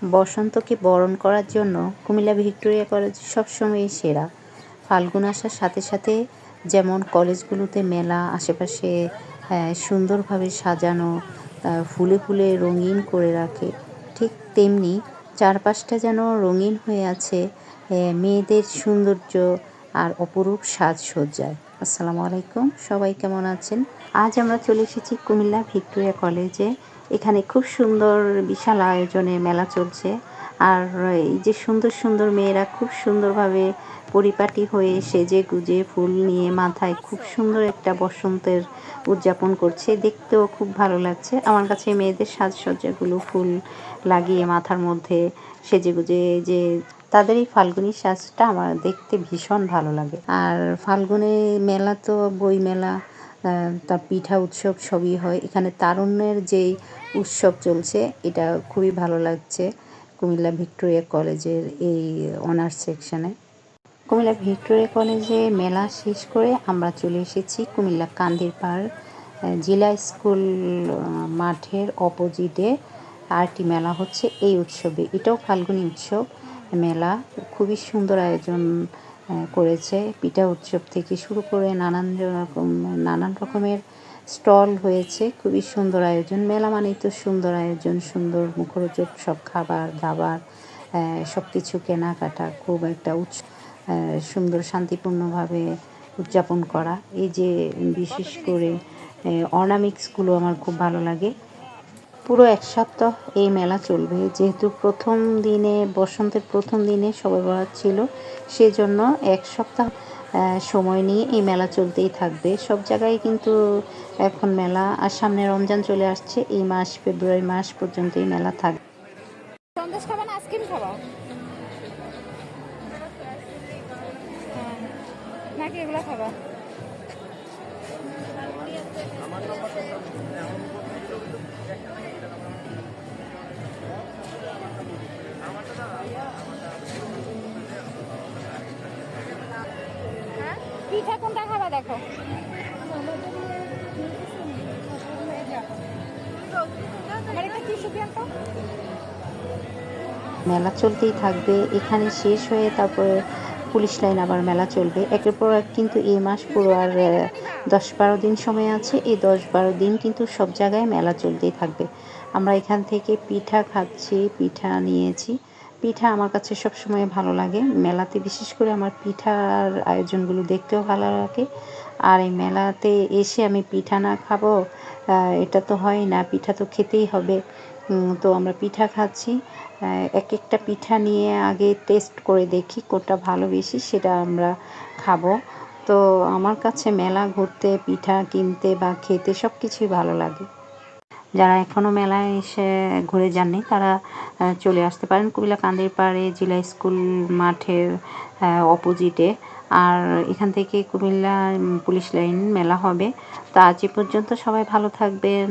বসন্তকে বরণ করার জন্য কুমিল্লা ভিক্টোরিয়া কলেজ সবসময়ই সেরা। ফাল্গুন আসার সাথে সাথে যেমন কলেজগুলোতে মেলা আশেপাশে সুন্দরভাবে সাজানো, ফুলে ফুলে রঙিন করে রাখে, ঠিক তেমনি চারপাশটা যেন রঙিন হয়ে আছে মেয়েদের সৌন্দর্য আর অপরূপ সাজসজ্জায়। আসসালামু আলাইকুম, সবাই কেমন আছেন? আজ আমরা চলে এসেছি কুমিল্লা ভিক্টোরিয়া কলেজে। এখানে খুব সুন্দর বিশাল আয়োজনে মেলা চলছে। আর এই যে সুন্দর সুন্দর মেয়েরা খুব সুন্দরভাবে পরিপাটি হয়ে সেজে গুজে ফুল নিয়ে মাথায় খুব সুন্দর একটা বসন্তের উদযাপন করছে, দেখতেও খুব ভালো লাগছে। আমার কাছে মেয়েদের সাজসজ্জাগুলো ফুল লাগিয়ে মাথার মধ্যে সেজে গুজে যে তাদের এই ফাল্গুনী সাজটা আমার দেখতে ভীষণ ভালো লাগে। আর ফাল্গুনে মেলা তো বই মেলা, তার পিঠা উৎসব সবই হয়। এখানে তারুণ্যের যেই উৎসব চলছে এটা খুবই ভালো লাগছে কুমিল্লা ভিক্টোরিয়া কলেজের এই অনার্স সেকশনে। কুমিল্লা ভিক্টোরিয়া কলেজে মেলা শেষ করে আমরা চলে এসেছি কুমিল্লা কান্দিরপাড় জেলা স্কুল মাঠের অপোজিটে আরটি মেলা হচ্ছে এই উৎসবে। এটাও ফাল্গুনী উৎসব মেলা, খুবই সুন্দর আয়োজন করেছে। পিঠা উৎসব থেকে শুরু করে নানান রকমের স্টল হয়েছে, খুবই সুন্দর আয়োজন। মেলা মানেই তো সুন্দর আয়োজন, সুন্দর মুখরোচক সব খাবার দাবার, সব কিছু কেনাকাটা, খুব একটা সুন্দর শান্তিপূর্ণভাবে উদযাপন করা। এই যে বিশেষ করে অর্নামিক্সগুলো আমার খুব ভালো লাগে। পুরো এক সপ্তাহ এই মেলা চলবে, যেহেতু প্রথম দিনে বসন্তের প্রথম দিনে শবে বরাত ছিল, সেজন্য এক সপ্তাহ সময় নিয়ে এই মেলা চলতেই থাকবে সব জায়গায়। কিন্তু এখন মেলা, আর সামনে রমজান চলে আসছে, এই মাস ফেব্রুয়ারি মাস পর্যন্ত এই মেলা থাকবে। সন্দেশ খাবা না আইসক্রিম খাবা নাকি এগুলো খাবা? পিঠা কোনটা খাবা দেখো। মেলা চলতেই থাকবে, এখানে শেষ হয়ে তারপরে পুলিশ লাইন আবার মেলা চলবে একের পর এক। কিন্তু এই মাস পুরো আর 10-12 দিন সময় আছে। এই 10-12 দিন কিন্তু সব জায়গায় মেলা চলতেই থাকবে। আমরা এখান থেকে পিঠা খাচ্ছি, পিঠা নিয়েছি। পিঠা আমার কাছে সবসময় ভালো লাগে মেলাতে, বিশেষ করে আমার পিঠার আয়োজনগুলো দেখতেও ভালো লাগে। আর এই মেলাতে এসে আমি পিঠা না খাবো এটা তো হয় না, পিঠা তো খেতেই হবে। তো আমরা পিঠা খাচ্ছি, এক একটা পিঠা নিয়ে আগে টেস্ট করে দেখি কোনটা ভালো বেশি, সেটা আমরা খাবো। তো আমার কাছে মেলা ঘুরতে, পিঠা কিনতে বা খেতে সব কিছুই ভালো লাগে। যারা এখনও মেলায় এসে ঘুরে যাননি তারা চলে আসতে পারেন কুমিল্লা কান্দিরপাড়ে জেলা স্কুল মাঠের অপোজিটে। আর এখান থেকে কুমিল্লা পুলিশ লাইন মেলা হবে। তো আজ এ পর্যন্ত, সবাই ভালো থাকবেন।